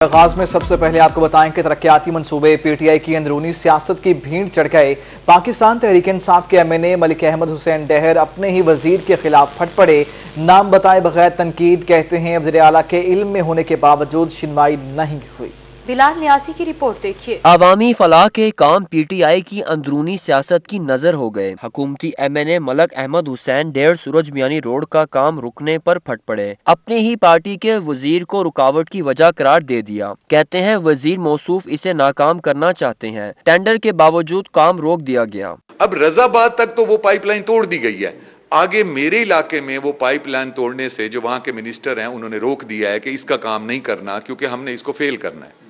आगाज में सबसे पहले आपको बताएं कि तरक्याती मंसूबे पीटीआई की अंदरूनी सियासत की भीड़ चढ़ गए। पाकिस्तान तहरीक इंसाफ के एमएनए मलिक अहमद हुसैन डहर अपने ही वजीर के खिलाफ फट पड़े। नाम बताए बगैर तनकीद, कहते हैं वज़ीर आला के इल्म में होने के बावजूद सुनवाई नहीं हुई। बिलाल नियाज़ी की रिपोर्ट देखिए। आवामी फलाह के काम पीटीआई की अंदरूनी सियासत की नजर हो गए। हुकूमती एमएनए मलिक अहमद हुसैन डेढ़ सूरज मियानी रोड का काम रुकने पर फट पड़े। अपनी ही पार्टी के वजीर को रुकावट की वजह करार दे दिया। कहते हैं वजीर मौसूफ इसे नाकाम करना चाहते हैं। टेंडर के बावजूद काम रोक दिया गया। अब रजाबाद तक तो वो पाइपलाइन तोड़ दी गई है। आगे मेरे इलाके में वो पाइपलाइन तोड़ने से जो वहां के मिनिस्टर हैं उन्होंने रोक दिया है कि इसका काम नहीं करना, क्योंकि हमने इसको फेल करना है।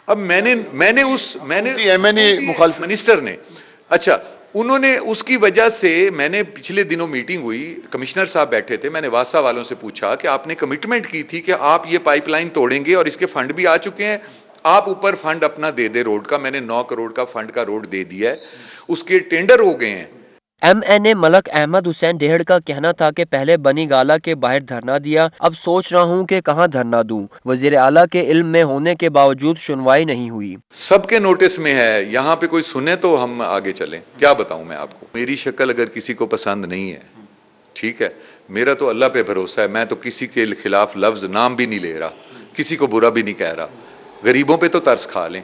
अब मैंने एमएनए मुखालिफ मिनिस्टर ने, अच्छा, उन्होंने उसकी वजह से, मैंने पिछले दिनों मीटिंग हुई, कमिश्नर साहब बैठे थे, मैंने वासा वालों से पूछा कि आपने कमिटमेंट की थी कि आप ये पाइपलाइन तोड़ेंगे और इसके फंड भी आ चुके हैं, आप ऊपर फंड अपना दे दे रोड का। मैंने 9 करोड़ का फंड का रोड दे दिया है, उसके टेंडर हो गए हैं। एमएनए मलिक अहमद हुसैन डेहड़ का कहना था कि पहले बनी गाला के बाहर धरना दिया, अब सोच रहा हूं कि कहां धरना दूं। वजीर आला के इल्म में होने के बावजूद सुनवाई नहीं हुई। सबके नोटिस में है, यहां पे कोई सुने तो हम आगे चलें। क्या बताऊं मैं आपको, मेरी शक्ल अगर किसी को पसंद नहीं है, ठीक है, मेरा तो अल्लाह पे भरोसा है, मैं तो किसी के खिलाफ लफ्ज नाम भी नहीं ले रहा, किसी को बुरा भी नहीं कह रहा। गरीबों पे तो तरस खा लें।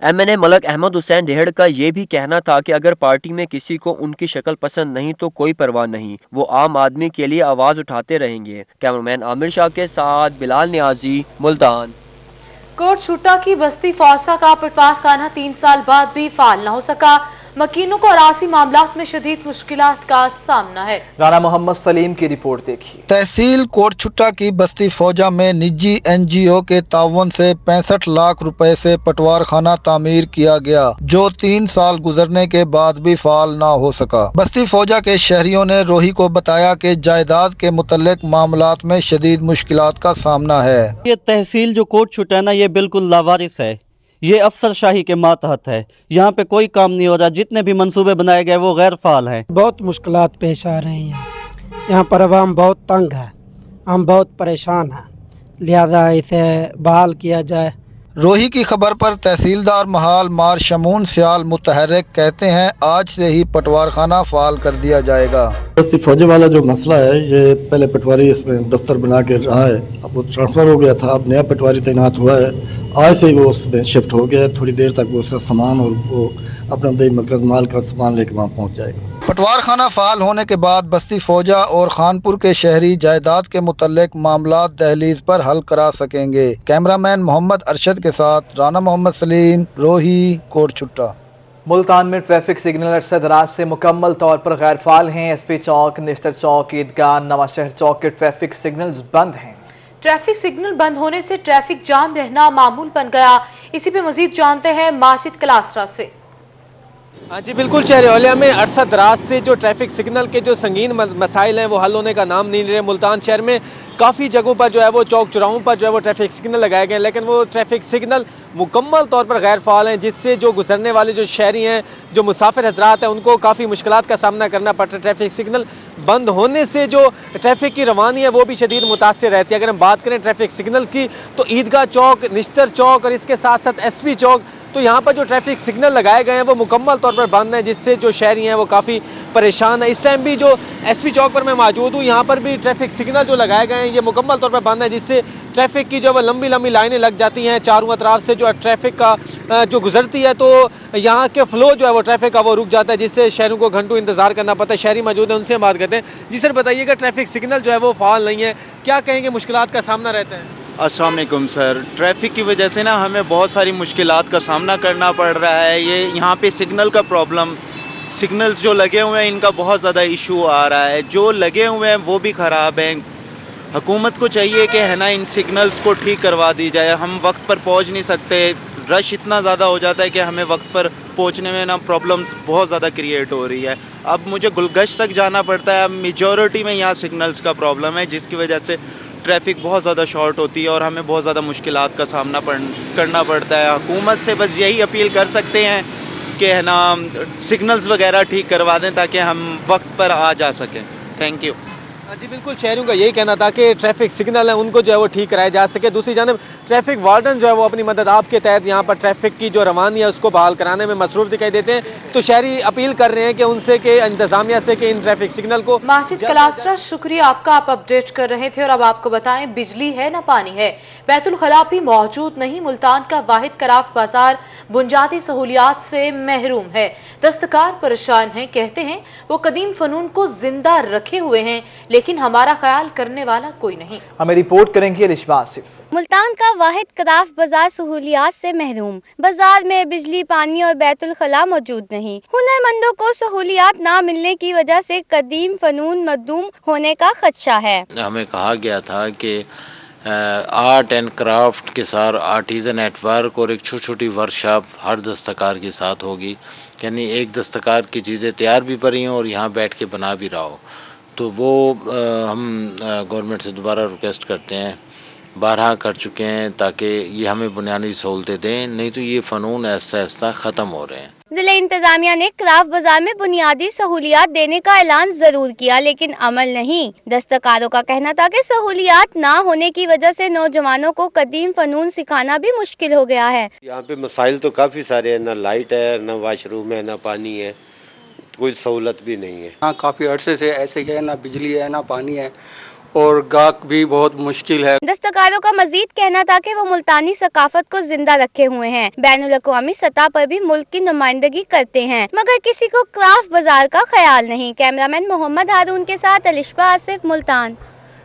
एमएनए मलिक अहमद हुसैन डेहड़ का ये भी कहना था कि अगर पार्टी में किसी को उनकी शक्ल पसंद नहीं तो कोई परवाह नहीं, वो आम आदमी के लिए आवाज उठाते रहेंगे। कैमरामैन आमिर शाह के साथ बिलाल नियाजी, मुल्तान। कोट छुट्टा की बस्ती फौसा का पटवार खाना 3 साल बाद भी फाल न हो सका। मकीनों को अरासी मामलात में शदीद मुश्किलात का सामना है। राना मोहम्मद सलीम की रिपोर्ट देखिए। तहसील कोट छुट्टा की बस्ती फौजा में निजी एनजीओ के ताउन से 65 लाख रुपए से पटवार खाना तामीर किया गया, जो 3 साल गुजरने के बाद भी फाल ना हो सका। बस्ती फौजा के शहरियों ने रोही को बताया कि जायदाद के मुतल्लिक मामलात में शदीद मुश्किलात का सामना है। ये तहसील जो कोट छुट्टा है ना, ये बिल्कुल लावारिस है, ये अफसरशाही के मातहत है। यहाँ पे कोई काम नहीं हो रहा, जितने भी मंसूबे बनाए गए वो गैर फाल हैं। बहुत मुश्किलात पेश आ रही हैं, यहाँ पर अवाम बहुत तंग है, हम बहुत परेशान हैं, लिहाजा इसे बहाल किया जाए। रोही की खबर पर तहसीलदार महाल मार शमून सियाल मुतहर्रिक कहते हैं आज से ही पटवार खाना फाल कर दिया जाएगा। बस्ती फौजे वाला जो मसला है, ये पहले पटवारी इसमें दफ्तर बना के रहा है, अब वो ट्रांसफर हो गया था, अब नया पटवारी तैनात हुआ है, आज से ही वो उसमें शिफ्ट हो गया। थोड़ी देर तक वो उसका सामान और वो अपना दही मरकज माल का सामान लेके वहाँ पहुँच जाएगा। पटवार खाना फाल होने के बाद बस्ती फौजा और खानपुर के शहरी जायदाद के मुतल्लिक मामलात दहलीज पर हल करा सकेंगे। कैमरामैन मोहम्मद अरशद के साथ राना मोहम्मद सलीम, रोही, कोट छुट्टा। मुल्तान में ट्रैफिक सिग्नल अरसा दराज से मुकम्मल तौर पर गैर फाल हैं। एसपी चौक, निस्तर चौक, ईदगाह, नवाशहर चौक के ट्रैफिक सिग्नल्स बंद हैं। ट्रैफिक सिग्नल बंद होने से ट्रैफिक जाम रहना मामूल बन गया। इसी पे मजीद जानते हैं माजिद कलासरा से। हाँ जी बिल्कुल, शहर में अरसा दराज से जो ट्रैफिक सिग्नल के जो संगीन मसाइल हैं वो हल होने का नाम नहीं ले रहे। मुल्तान शहर में काफ़ी जगहों पर जो है वो चौक चौराहों पर जो है वो ट्रैफिक सिग्नल लगाए गए हैं, लेकिन वो ट्रैफिक सिग्नल मुकम्मल तौर पर गैर फाल हैं, जिससे जो गुजरने वाले जो शहरी हैं, जो मुसाफिर हजरात हैं, उनको काफ़ी मुश्किलात का सामना करना पड़ता है। ट्रैफिक सिग्नल बंद होने से जो ट्रैफिक की रवानी है वो भी शदीद मुतासिर रहती है। अगर हम बात करें ट्रैफिक सिग्नल की, तो ईदगाह चौक, निस्तर चौक और इसके साथ साथ एसपी चौक, तो यहाँ पर जो ट्रैफिक सिग्नल लगाए गए हैं वो मुकम्मल तौर पर बंद हैं, जिससे जो शहरी हैं वो काफ़ी परेशान है। इस टाइम भी जो एसपी चौक पर मैं मौजूद हूँ, यहाँ पर भी ट्रैफिक सिग्नल जो लगाए गए हैं ये मुकम्मल तौर पर बंद है, जिससे ट्रैफिक की जो है लंबी लंबी लाइनें लग जाती हैं चारों अतराफ से जो ट्रैफिक का जो गुजरती है, तो यहाँ के फ्लो जो है वो ट्रैफिक का वो रुक जाता है, जिससे शहरों को घंटों इंतजार करना पड़ता है। शहरी मौजूद है, उनसे बात करते हैं। जी सर, बताइएगा ट्रैफिक सिग्नल जो है वो फाल नहीं है, क्या कहेंगे, मुश्किलात का सामना रहता है? अस्सलाम वालेकुम सर, ट्रैफिक की वजह से ना हमें बहुत सारी मुश्किलात का सामना करना पड़ रहा है। ये यहाँ पे सिग्नल का प्रॉब्लम, सिग्नल्स जो लगे हुए हैं इनका बहुत ज़्यादा इशू आ रहा है, जो लगे हुए हैं वो भी ख़राब हैं। हुकूमत को चाहिए कि है ना इन सिग्नल्स को ठीक करवा दी जाए। हम वक्त पर पहुँच नहीं सकते, रश इतना ज़्यादा हो जाता है कि हमें वक्त पर पहुँचने में ना प्रॉब्लम्स बहुत ज़्यादा क्रिएट हो रही है। अब मुझे गुलगश्त तक जाना पड़ता है, अब मेजॉरिटी में यहाँ सिग्नल्स का प्रॉब्लम है, जिसकी वजह से ट्रैफिक बहुत ज़्यादा शॉर्ट होती है और हमें बहुत ज़्यादा मुश्किलात का सामना करना पड़ता है। हुकूमत से बस यही अपील कर सकते हैं कि है ना सिग्नल्स वगैरह ठीक करवा दें ताकि हम वक्त पर आ जा सकें। Thank you. जी बिल्कुल, शहरियों का यही कहना था कि ट्रैफिक सिग्नल है उनको जो है वो ठीक कराया जा सके। दूसरी जानब ट्रैफिक वार्डन जो है वो अपनी मदद आप के तहत यहाँ पर ट्रैफिक की जो रवानी है उसको बहाल कराने में मसरूफ दिखाई देते हैं। तो शहरी अपील कर रहे हैं कि उनसे के इंतजामिया से कि इन ट्रैफिक सिग्नल को। माजिद कलास्ट्रा, शुक्रिया आपका, आप अपडेट कर रहे थे। और अब आपको बताएं, बिजली है ना पानी है, बैतुल खला भी मौजूद नहीं। मुल्तान का वाहिद क्राफ्ट बाजार बुनियादी सहूलियात से महरूम है। दस्तकार परेशान हैं, कहते हैं वो कदीम फनून को जिंदा रखे हुए हैं लेकिन हमारा ख्याल करने वाला कोई नहीं। हमें रिपोर्ट करेंगी अलिशा आसिफ। मुल्तान का वाहिद क्राफ्ट बाजार सहूलियात से महरूम। बाजार में बिजली, पानी और बैतुल खला मौजूद नहीं। हुनरमंदों को सहूलियात ना मिलने की वजह से कदीम फनून मखदूम होने का खदशा है। हमें कहा गया था कि आर्ट एंड क्राफ्ट के साथ आर्टिजन नेटवर्क और एक छोटी छोटी वर्कशॉप हर दस्तकार के साथ होगी, यानी एक दस्तकार की चीज़ें तैयार भी पड़ी हैं और यहाँ बैठ के बना भी रहा हो। तो वो हम गवर्नमेंट से दोबारा रिक्वेस्ट करते हैं, 12 कर चुके हैं, ताकि ये हमें बुनियादी सहूलतें दें, नहीं तो ये फ़नून ऐसा ऐसा ख़त्म हो रहे हैं। जिला इंतजामिया ने क्राफ्ट बाजार में बुनियादी सहूलियात देने का ऐलान जरूर किया लेकिन अमल नहीं। दस्तकारों का कहना था कि सहूलियात ना होने की वजह से नौजवानों को कदीम फनून सिखाना भी मुश्किल हो गया है। यहाँ पे मसाइल तो काफ़ी सारे हैं, ना लाइट है, ना वॉशरूम है, ना पानी है, कोई सहूलत भी नहीं है। हाँ, काफ़ी अरसे से ऐसे ही है, ना बिजली है ना पानी है और गाहक भी बहुत मुश्किल है। दस्तकारों का मजीद कहना था कि वो मुल्तानी सकाफत को जिंदा रखे हुए हैं, बैनुल अक़वामी सतह पर भी मुल्क की नुमाइंदगी करते हैं, मगर किसी को क्राफ्ट बाजार का ख्याल नहीं। कैमरामैन मोहम्मद हारून के साथ अलिशा आसिफ, मुल्तान।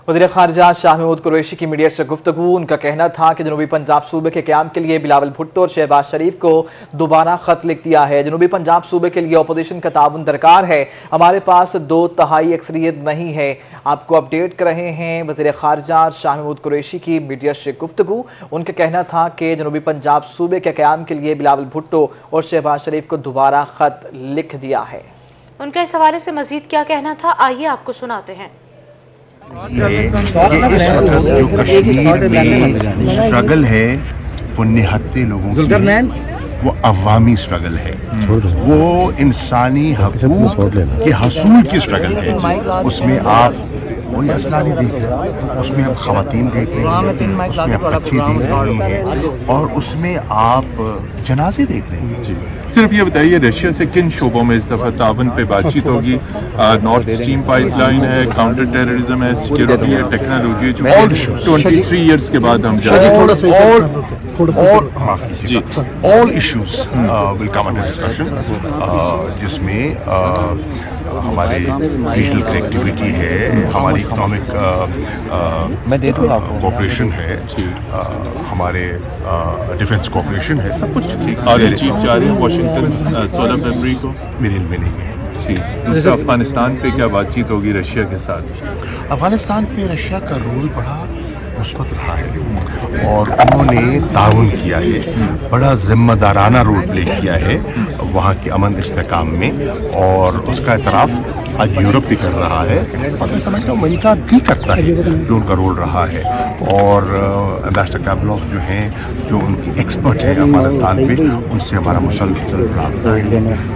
वज़ीर ख़ारिजा शाह महमूद कुरैशी की मीडिया से गुफ्तगू। उनका कहना था कि जनूबी पंजाब सूबे के क़याम के लिए बिलावल भुट्टो और शहबाज शरीफ को दोबारा खत लिख दिया है। जनूबी पंजाब सूबे के लिए अपोजिशन का ताउन दरकार है, हमारे पास 2/3 अक्सरियत नहीं है। आपको अपडेट कर रहे हैं वज़ीर ख़ारिजा शाह महमूद कुरैशी की मीडिया से गुफ्तगू। उनका कहना था कि जनूबी पंजाब सूबे के क़याम के लिए बिलावल भुट्टो और शहबाज शरीफ को दोबारा खत लिख दिया है। उनका इस हवाले से मजीद क्या कहना था, आइए आपको सुनाते हैं। जो कश्मीर में स्ट्रगल है वो निहत्ते लोगों की, वो अवामी स्ट्रगल है, वो इंसानी हकूक के हसूल की स्ट्रगल है। उसमें आप कोई असला नहीं देख रहे, उसमें आप खवातीन देख रहे हैं, उसमें आप बच्चे देख रहे हैं और उसमें आप जनाजे देख रहे हैं। सिर्फ ये बताइए, रशिया से किन शोबों में इस दफा तावन पे बातचीत होगी? नॉर्थ स्ट्रीम पाइपलाइन है, काउंटर टेररिज्म है, सिक्योरिटी है, टेक्नोलॉजी है, जो 23 ईयर्स के बाद हम all issues will come under discussion, जिसमें हमारे रीजनल कनेक्टिविटी है, हमारी इकोनॉमिक कोऑपरेशन है, हमारे डिफेंस कोऑपरेशन है, सब कुछ ठीक। आगे चीफ जा रहे हैं वाशिंगटन 16 फरवरी को, मेरे इल्म में नहीं है। ठीक। दूसरा, अफगानिस्तान पे क्या बातचीत होगी रशिया के साथ? अफगानिस्तान पे रशिया का रोल बड़ा मुस्बत रहा है और उन्होंने ताउन किया है, बड़ा जिम्मेदाराना रोल प्ले किया है वहाँ के अमन इस्तेहकाम में, और उसका एतराफ़ आज यूरोप भी कर रहा है और मैं समझता हूँ अमेरिका भी करता है जो उनका रोल रहा है। और एम्बेसडर कैबलॉफ जो हैं, जो उनकी एक्सपर्ट हैं अफगानिस्तान पे, उनसे हमारा मुसलसल रब्ता है,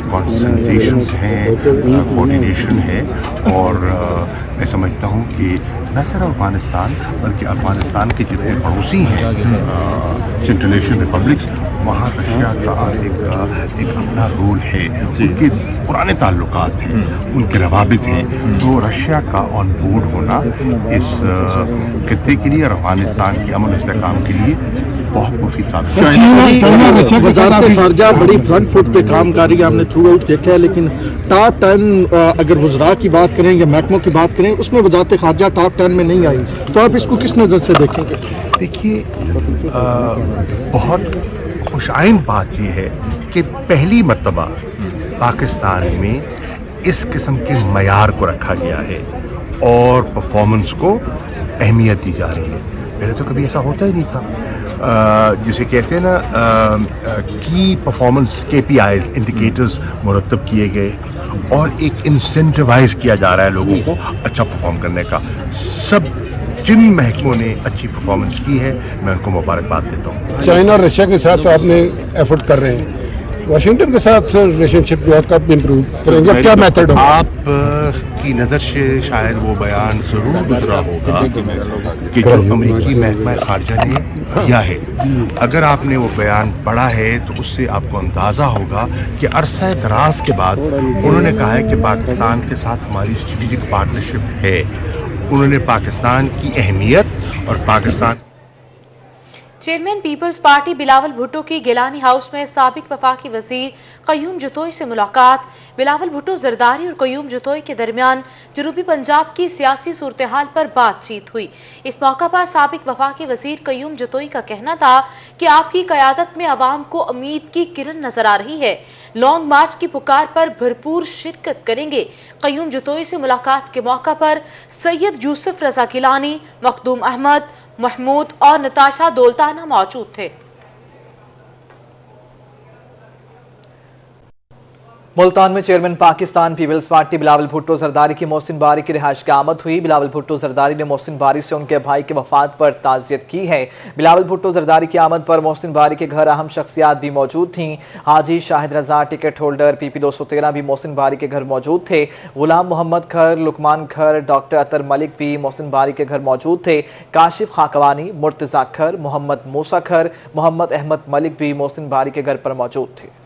कंसल्टेशंस हैं, कोऑर्डिनेशन है। और मैं समझता हूँ कि न सिर्फ अफगानिस्तान बल्कि अफगानिस्तान के जितने पड़ोसी हैं सेंट्रल एशियन रिपब्लिक्स, वहाँ रशिया का एक अपना रोल है, उनके पुराने ताल्लुकात हैं, उनके रवाबित हैं, तो रशिया का ऑन बोर्ड होना इस खित्ते के लिए और अफगानिस्तान के अमन इस्तेहकाम के लिए बहुत मुफीद साबित है। वज़ारत ख़ारिजा बड़ी फ्रंट फुट पे काम कर रही है, हमने थ्रू आउट देखा है, लेकिन टॉप 10 अगर वज़रा की बात करें या महकमों की बात करें, उसमें वज़ारत ख़ारिजा टॉप 10 में नहीं आई, तो आप इसको किस नज़र से देखेंगे? देखिए, बहुत खुशाइन बात यह है कि पहली मर्तबा पाकिस्तान में इस किस्म के मयार को रखा गया है और परफॉर्मेंस को अहमियत दी जा रही है। पहले तो कभी ऐसा होता ही नहीं था। जिसे कहते हैं ना की परफॉर्मेंस KPIs इंडिकेटर्स मुरतब किए गए और एक इंसेंटिवाइज किया जा रहा है लोगों को अच्छा परफॉर्म करने का। सब जिन महकमों ने अच्छी परफॉर्मेंस की है, मैं उनको मुबारकबाद देता हूँ। चाइना और रशिया के साथ आपने एफर्ट कर रहे हैं, वाशिंगटन के साथ रिलेशनशिप जो है कब इम्प्रूव करेंगे, क्या मेथड होगा? आप की नज़र से शायद वो बयान जरूर गुजरा होगा कि जो अमेरिकी महकमा खारजा ने दिया है, अगर आपने वो बयान पढ़ा है तो उससे आपको अंदाजा होगा कि अरसा दराज के बाद उन्होंने कहा है कि पाकिस्तान के साथ हमारी स्ट्रेटेजिक पार्टनरशिप है। उन्होंने पाकिस्तान की अहमियत और पाकिस्तान चेयरमैन पीपल्स पार्टी बिलावल भुट्टो की गिलानी हाउस में साबिक वफाकी वजीर कयूम जतोई से मुलाकात। बिलावल भुट्टो जरदारी और कयूम जतोई के दरमियान जनूबी पंजाब की सियासी सूरत हाल पर बातचीत हुई। इस मौका पर साबिक वफाकी वजीर कयूम जतोई का कहना था कि आपकी क़यादत में आवाम को उम्मीद की किरण नजर आ रही है, लॉन्ग मार्च की पुकार पर भरपूर शिरकत करेंगे। कयूम जतोई से मुलाकात के मौका पर सैयद यूसुफ रजा गिलानी, मखदूम अहमद, महमूद और नताशा दोलताना मौजूद थे। मुल्तान में चेयरमैन पाकिस्तान पीपल्स पार्टी बिलावल भुट्टो जरदारी की मोहसिन बारी की रिहाइश की आमद हुई। बिलावल भुट्टो जरदारी ने मोहसिन बारी से उनके भाई के वफात पर ताज़ियत की है। बिलावल भुट्टो जरदारी की आमद पर मोहसिन बारी के घर अहम शख्सियात भी मौजूद थीं। हाजी शाहिद रजा टिकट होल्डर PP 213 भी मोहसिन बारी के घर मौजूद थे। गुलाम मोहम्मद खर, लुकमान खर, डॉक्टर अतर मलिक भी मोहसिन बारी के घर मौजूद थे। काशिफ खाकवानी, मुर्तजा खर, मोहम्मद मूसा खर, मोहम्मद अहमद मलिक भी मोहसिन बारी के घर पर मौजूद थे।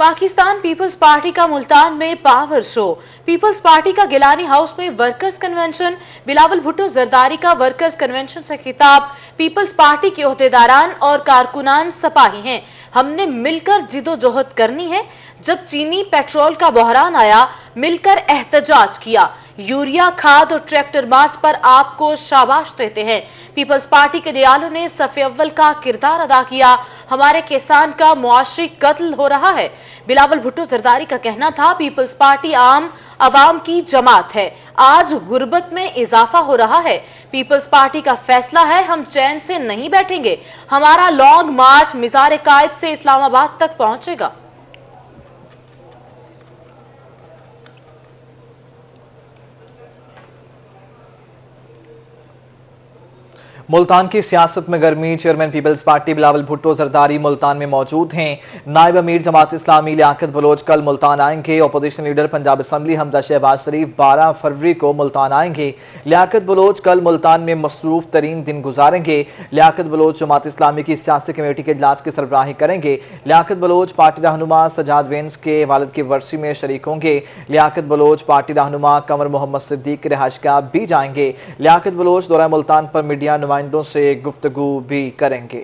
पाकिस्तान पीपल्स पार्टी का मुल्तान में पावर शो। पीपल्स पार्टी का गिलानी हाउस में वर्कर्स कन्वेंशन। बिलावल भुट्टो जरदारी का वर्कर्स कन्वेंशन से खिताब। पीपल्स पार्टी के ओहदेदारान और कारकुनान सपाही हैं। हमने मिलकर जिदोजहद करनी है। जब चीनी पेट्रोल का बहरान आया, मिलकर एहतजाज किया। यूरिया, खाद और ट्रैक्टर मार्च पर आपको शाबाश देते हैं। पीपल्स पार्टी के नियालों ने सफ़े अव्वल का किरदार अदा किया। हमारे किसान का मुआशरी कत्ल हो रहा है। बिलावल भुट्टो जरदारी का कहना था, पीपल्स पार्टी आवाम की जमात है। आज गुर्बत में इजाफा हो रहा है। पीपल्स पार्टी का फैसला है, हम चैन से नहीं बैठेंगे। हमारा लॉन्ग मार्च मिज़ार कायद से इस्लामाबाद तक पहुंचेगा। मुल्तान की सियासत में गर्मी। चेयरमैन पीपल्स पार्टी बिलावल भुट्टो जरदारी मुल्तान में मौजूद हैं। नायब अमीर जमात इस्लामी लियाकत बलोच कल मुल्तान आएंगे। Opposition leader Punjab assembly Hamza Shahbaz Sharif 12 फरवरी को मुल्तान आएंगे। लियाकत बलोच कल मुल्तान में मसरूफ तरीन दिन गुजारेंगे। लियाकत बलोच जमात इस्लामी की सियासी कमेटी के इजलास की सरबराही करेंगे। लियाकत बलोच पार्टी रहनुमा सजाद वेंस के वालिद की वर्सी में शरीक होंगे। लियाकत बलोच पार्टी रहनुमा कंवर मोहम्मद सिद्दीक के रिहाइशगाह भी जाएंगे। लियाकत बलोच दौरा मुल्तान पर मीडिया नुमाइंदों से गुफ्तगू भी करेंगे।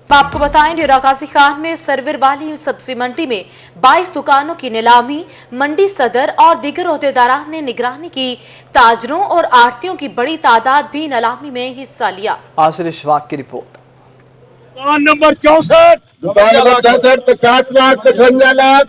आपको बताएं, डेरा गाजी खान में सरवर वाली सब्जी मंडी में 22 दुकानों की नीलामी। मंडी सदर और दीगर ओहदेदारान ने निगरानी की। ताजरों और आड़तियों की बड़ी तादाद भी नीलामी में हिस्सा लिया। आसिर इशफाक की रिपोर्ट। दुकान नंबर 64, दुकान नंबर 64, 50 लाख, 55 लाख,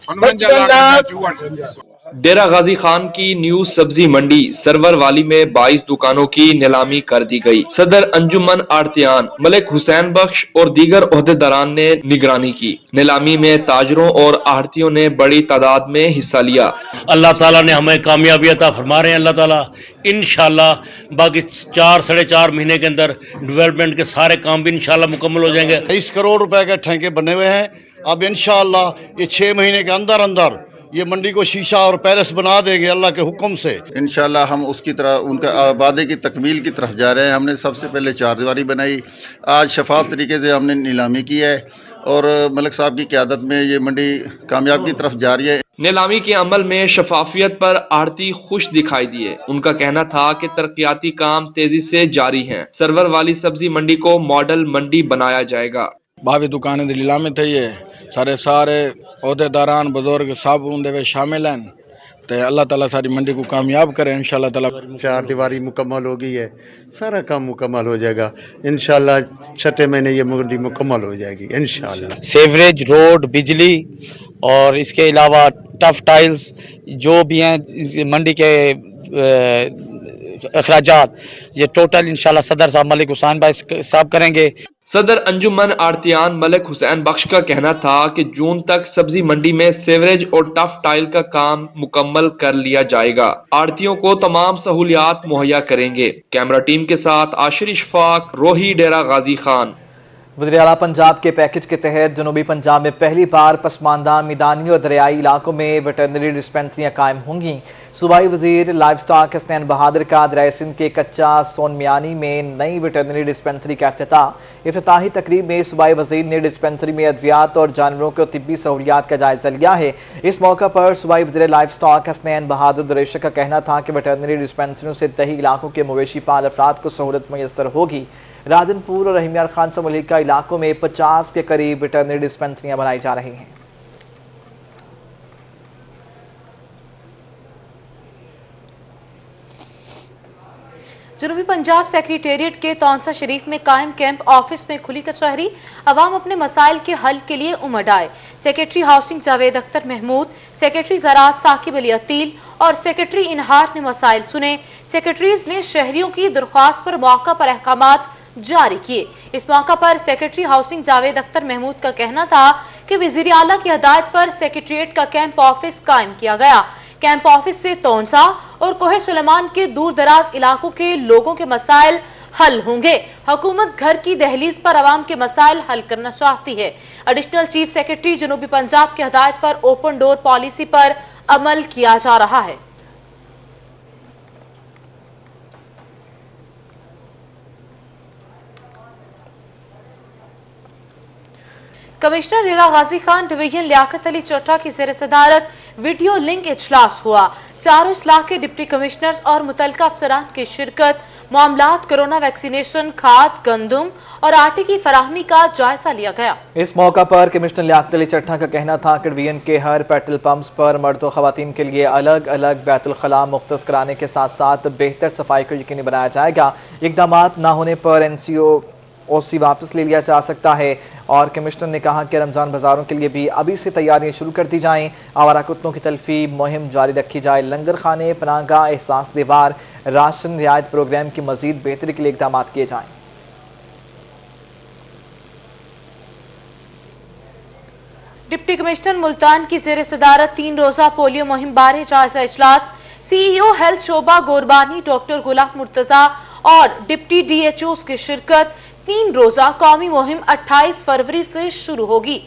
55 लाख। डेरा गाजी खान की न्यू सब्जी मंडी सरवर वाली में 22 दुकानों की नीलामी कर दी गई। सदर अंजुमन आड़तियान मलिक हुसैन बख्श और दीगर ओहदेदारान ने निगरानी की। नीलामी में ताजरों और आड़तियों ने बड़ी तादाद में हिस्सा लिया। अल्लाह ताला ने हमें कामयाबी अता फरमा रहे हैं। अल्लाह ताला इंशाल्लाह बाकी 4-4.5 महीने के अंदर डेवलपमेंट के सारे काम भी इंशाल्लाह मुकम्मल हो जाएंगे। 23 करोड़ रुपए के ठेके बने हुए हैं। अब इंशाल्लाह ये 6 महीने के अंदर अंदर ये मंडी को शीशा और पैलेस बना देंगे अल्लाह के हुक्म से। इंशाल्लाह हम उसकी तरह उनका वादे की तकमील की तरफ जा रहे हैं। हमने सबसे पहले 4 दीवारी बनाई। आज शफाफ तरीके से हमने नीलामी की है और मलिक साहब की क़यादत में ये मंडी कामयाबी की तरफ जा रही है। नीलामी के अमल में शफाफियत पर आड़ती खुश दिखाई दिए। उनका कहना था कि तरक्याती काम तेजी से जारी हैं। सरवर वाली सब्जी मंडी को मॉडल मंडी बनाया जाएगा। 22 दुकानें नीलामी थे। ये सारे ओहदेदारान बुजुर्ग सब उनके शामिल हैं। तो अल्लाह ताला सारी मंडी को कामयाब करे इंशाल्लाह ताला। 4 दीवारी मुकम्मल हो गई है, सारा काम मुकम्मल हो जाएगा इंशाल्लाह। 6 महीने ये मंडी मुकम्मल हो जाएगी इंशाल्लाह। सेवरेज, रोड, बिजली और इसके अलावा टफ टाइल्स जो भी हैं मंडी के अखराजात ये टोटल इंशाल्लाह सदर साहब मलिक हुसैन भाई साहब करेंगे। सदर अंजुमन आड़तियान मलिक हुसैन बख्श का कहना था कि जून तक सब्जी मंडी में सीवरेज और टफ टाइल का काम मुकम्मल कर लिया जाएगा। आड़तियों को तमाम सहूलियात मुहैया करेंगे। कैमरा टीम के साथ आशिर इशफाक, रोही, डेरा गाजी खान। वज़ीर आला पंजाब के पैकेज के तहत जनूबी पंजाब में पहली बार पसमानदा, मैदानी और दरियाई इलाकों में वेटरनरी डिस्पेंसरियां कायम होंगी। सूबाई वजीर लाइव स्टॉक हसनैन बहादुर का दरियाई सिंध के कच्चा सोनमियानी में नई वेटरनरी डिस्पेंसरी का इफ्तिताही तकरीब में सूबाई वजीर ने डिस्पेंसरी में अद्वियात और जानवरों को तिब्बी सहूलियात का जायजा लिया है। इस मौका पर सूबाई वजीर लाइव स्टॉक हसनैन बहादुर दरेशा का कहना था कि वेटरनरी डिस्पेंसरियों से दही इलाकों के मवेशी पाल अफराद को सहूलत मैसर होगी। राजनपुर और रहीमियार खान से मुल्हिका इलाकों में 50 के करीब वेटरनरी डिस्पेंसरियां बनाई जा रही हैं। जनूबी पंजाब सेक्रेटेरिएट के तौंसा शरीफ में कायम कैंप ऑफिस में खुली कचहरी। अवाम अपने मसाइल के हल के लिए उमड़ आए। Secretary housing Javed Akhtar Mahmood, secretary ज़राअत साकिब अली अतील और सेक्रेटरी इनहार ने मसाइल सुने। सेक्रेटरीज ने शहरियों की दरख्वास्त पर मौका पर अहकामात जारी किए। इस मौका पर सेक्रेटरी हाउसिंग जावेद अख्तर महमूद का कहना था कि वज़ीर आला की हदायत पर सेक्रेटेरिएट का कैंप ऑफिस कायम किया गया। कैंप ऑफिस से तौंसा और कोहे सुलेमान के दूर दराज इलाकों के लोगों के मसाइल हल होंगे। हुकूमत घर की दहलीज पर आवाम के मसाइल हल करना चाहती है। एडिशनल चीफ सेक्रेटरी जनूबी पंजाब की हदायत पर ओपन डोर पॉलिसी पर अमल किया जा रहा है। कमिश्नर डेरा गाजी खान डिवीजन लियाकत अली चट्टा की ज़ेर सदारत वीडियो लिंक इजलास हुआ। चारों इस्लाह के डिप्टी कमिश्नर्स और मुतल्लिका अफसरान की शिरकत। मामलात कोरोना वैक्सीनेशन, खाद, गंदुम और आटे की फराहमी का जायजा लिया गया। इस मौका पर कमिश्नर लियाकत अली चट्टा का कहना था कि डिवीजन के हर पेट्रोल पंप्स पर मर्द और खवातीन के लिए अलग अलग बैतुल खला मुख्तस कराने के साथ साथ बेहतर सफाई को यकीनी बनाया जाएगा। इकदामात न होने पर NCOC वापस ले लिया जा सकता है। और कमिश्नर ने कहा कि रमजान बाजारों के लिए भी अभी से तैयारियां शुरू कर दी जाएं। आवारा कुत्तों की तल्फी मुहिम जारी रखी जाए। लंगर खाने, पनाहगाह, एहसास दीवार, राशन रियायत प्रोग्राम की मजीद बेहतरी के लिए इकदाम किए जाएं। डिप्टी कमिश्नर मुल्तान की ज़ेर सदारत 3 रोजा पोलियो मुहिम बारे जायजा इजलास। CEO हेल्थ शोबा गोरबानी डॉक्टर गुलाम मुर्तजा और डिप्टी DHOs की शिरकत। 3 रोजा कौमी मुहिम 28 फरवरी से शुरू होगी।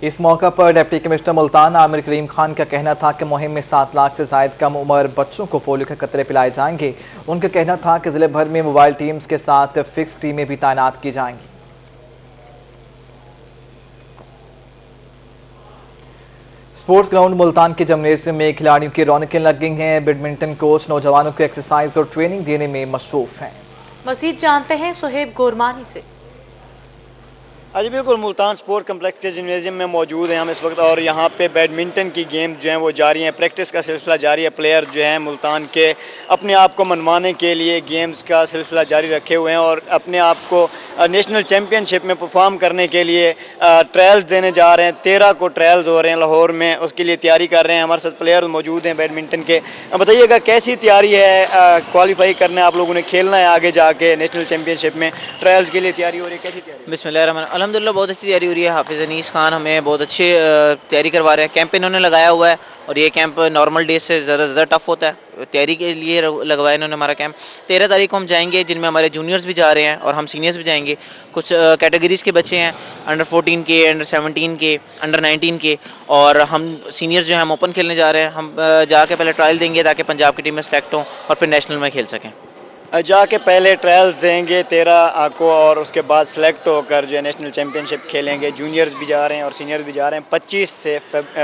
इस मौका पर डिप्टी कमिश्नर मुल्तान आमिर करीम खान का कहना था कि मुहिम में 7 लाख से ज्यादा कम उम्र बच्चों को पोलियो के कतरे पिलाए जाएंगे। उनका कहना था कि जिले भर में मोबाइल टीम्स के साथ फिक्स टीमें भी तैनात की जाएंगी। स्पोर्ट्स ग्राउंड मुल्तान के जिम्नेशियम में खिलाड़ियों की रौनकें लग गई हैं। बैडमिंटन कोच नौजवानों को एक्सरसाइज और ट्रेनिंग देने में मसरूफ हैं। मजीद जानते हैं सुहेब गोरमानी से। जी बिल्कुल, मुल्तान स्पोर्ट कम्प्लेक्स के जिम्नेजियम में मौजूद हैं हम इस वक्त और यहाँ पे बैडमिंटन की गेम जो हैं वो जारी हैं। प्रैक्टिस का सिलसिला जारी है। प्लेयर जो हैं मुल्तान के अपने आप को मनवाने के लिए गेम्स का सिलसिला जारी रखे हुए हैं और अपने आप को नेशनल चैम्पियनशिप में परफॉर्म करने के लिए ट्रायल्स देने जा रहे हैं। 13 को ट्रायल्स हो रहे हैं लाहौर में, उसके लिए तैयारी कर रहे हैं। हमारे साथ प्लेयर मौजूद हैं बैडमिंटन के। बताइएगा कैसी तैयारी है, क्वालिफाई करना है आप लोगों ने, खेलना है आगे जाके नेशनल चैम्पियनशिप में, ट्रायल्स के लिए तैयारी हो रही है, कैसी तैयारी? बिस्मिल्लाह, अल्हम्दुलिल्लाह बहुत अच्छी तैयारी हो रही है। हाफिज अनीस खान हमें बहुत अच्छी तैयारी करवा रहे हैं। कैंप इन्होंने लगाया हुआ है और ये कैंप नॉर्मल डेज से ज़्यादा टफ होता है। तैयारी के लिए लगवाया इन्होंने हमारा कैंप। 13 तारीख को हम जाएंगे, जिनमें हमारे जूनियर्स भी जा रहे हैं और हम सीनियर्स भी जाएंगे। कुछ कैटेगरीज के बच्चे हैं, अंडर 14 के, अंडर 17 के, अंडर 19 के, और हम सीनियर्स जो हैं हम ओपन खेलने जा रहे हैं। हम जाके पहले ट्रायल देंगे ताकि पंजाब की टीम में सेलेक्ट हों और फिर नेशनल में खेल सकें। जाके पहले ट्रायल्स देंगे 13 को और उसके बाद सेलेक्ट होकर जो है नेशनल चैम्पियनशिप खेलेंगे। जूनियर्स भी जा रहे हैं और सीनियर्स भी जा रहे हैं।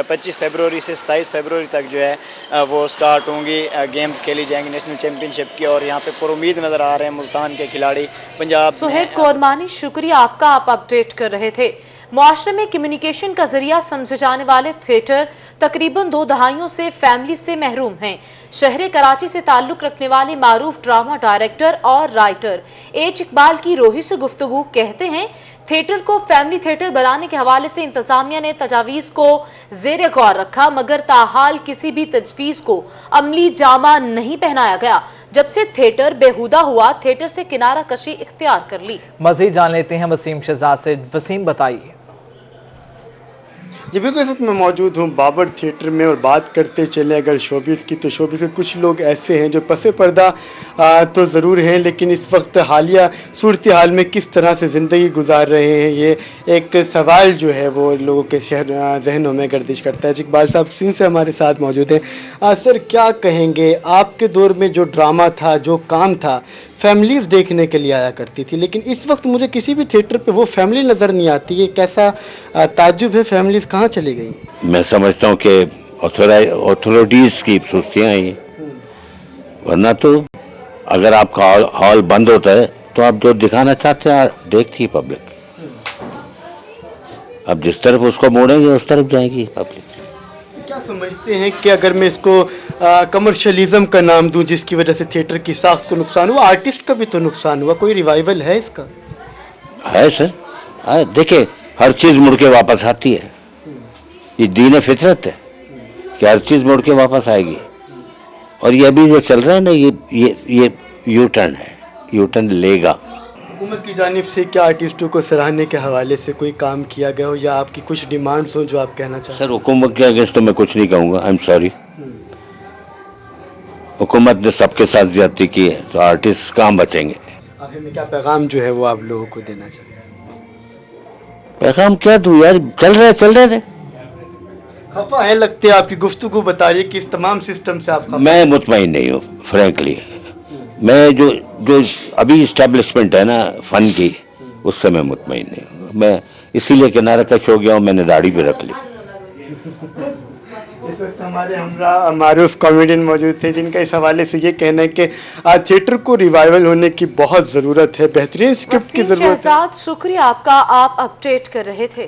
25 फरवरी से 27 फरवरी तक जो है वो स्टार्ट होंगी, गेम्स खेली जाएंगी नेशनल चैम्पियनशिप की। और यहाँ पे पुरुमीद नज़र आ रहे हैं मुल्तान के खिलाड़ी पंजाब। सुहेब गोरमानी, शुक्रिया आपका, आप अपडेट कर रहे थे। मुआशरे में कम्युनिकेशन का जरिया समझे जाने वाले थिएटर तकरीबन 2 दहाइयों से फैमिली से महरूम हैं। शहर कराची से ताल्लुक रखने वाले मारूफ ड्रामा डायरेक्टर और राइटर एच इकबाल की रोही से गुफ्तगू कहते हैं थिएटर को फैमिली थिएटर बनाने के हवाले से इंतजामिया ने तजावीज को जेर गौर रखा, मगर ताहाल किसी भी तजवीज को अमली जामा नहीं पहनाया गया। जब से थिएटर बेहुदा हुआ, थिएटर से किनारा कशी इख्तियार कर ली। मजीद जान लेते हैं वसीम शहजाद से। वसीम बताइए। जी बिल्कुल, इस वक्त मैं मौजूद हूँ बाबर थिएटर में और बात करते चले अगर शोबिस की, तो शोबिस के कुछ लोग ऐसे हैं जो पसे पर्दा तो ज़रूर हैं, लेकिन इस वक्त हालिया सूरत हाल में किस तरह से ज़िंदगी गुजार रहे हैं, ये एक सवाल जो है वो लोगों के जहनों में गर्दिश करता है। इकबाल साहब सिंह से हमारे साथ मौजूद हैं। सर, क्या कहेंगे, आपके दौर में जो ड्रामा था, जो काम था, फैमिलीज देखने के लिए आया करती थी, लेकिन इस वक्त मुझे किसी भी थिएटर पे वो फैमिली नज़र नहीं आती है। कैसा ताज्जुब है, फैमिलीज कहाँ चली गई? मैं समझता हूँ कि अथॉरिटीज़ की सुस्तियाँ हैं, वरना तो अगर आपका हॉल बंद होता है तो आप जो दिखाना चाहते हैं देखती है पब्लिक। अब जिस तरफ उसको मोड़ेंगे उस तरफ जाएगी पब्लिक। क्या समझते हैं कि अगर मैं इसको कमर्शियलिज्म का नाम दूं, जिसकी वजह से थिएटर की साख को नुकसान हुआ, आर्टिस्ट का भी तो नुकसान हुआ, कोई रिवाइवल है इसका? है सर, देखिए हर चीज मुड़ के वापस आती है, ये दीन फितरत है कि हर चीज मुड़ के वापस आएगी। और ये अभी जो चल रहा है ना, ये यू टर्न है, यू टर्न लेगा। हुकूमत की जानिब से क्या आर्टिस्टों को सराहने के हवाले से कोई काम किया गया हो, या आपकी कुछ डिमांड्स हो जो आप कहना चाहते हैं? सर, हुकूमत के अगेंस्ट तो मैं कुछ नहीं कहूंगा, आई एम सॉरी। हुकूमत ने सबके साथ ज्यादती की है, तो आर्टिस्ट कहाँ बचेंगे? आखिर में क्या पैगाम जो है वो आप लोगों को देना चाहते हैं? पैगाम क्या दूं यार, चल रहे खफा है लगते हैं, आपकी गुफ्तगू बता रही है कि इस तमाम सिस्टम से आप खफा। मैं मुतमईन नहीं हूँ फ्रैंकली। मैं जो अभी इस्टेब्लिशमेंट है ना फन की, उससे मैं मुतमईन नहीं हूँ। मैं इसीलिए किनारा कश हो गया हूँ, मैंने दाढ़ी भी रख ली। इस वक्त हमारे उस कॉमेडियन मौजूद थे जिनका इस हवाले से ये कहना है कि थिएटर को रिवाइवल होने की बहुत ज़रूरत है, बेहतरीन स्क्रिप्ट की ज़रूरत है। शुक्रिया आपका, आप अपडेट कर रहे थे।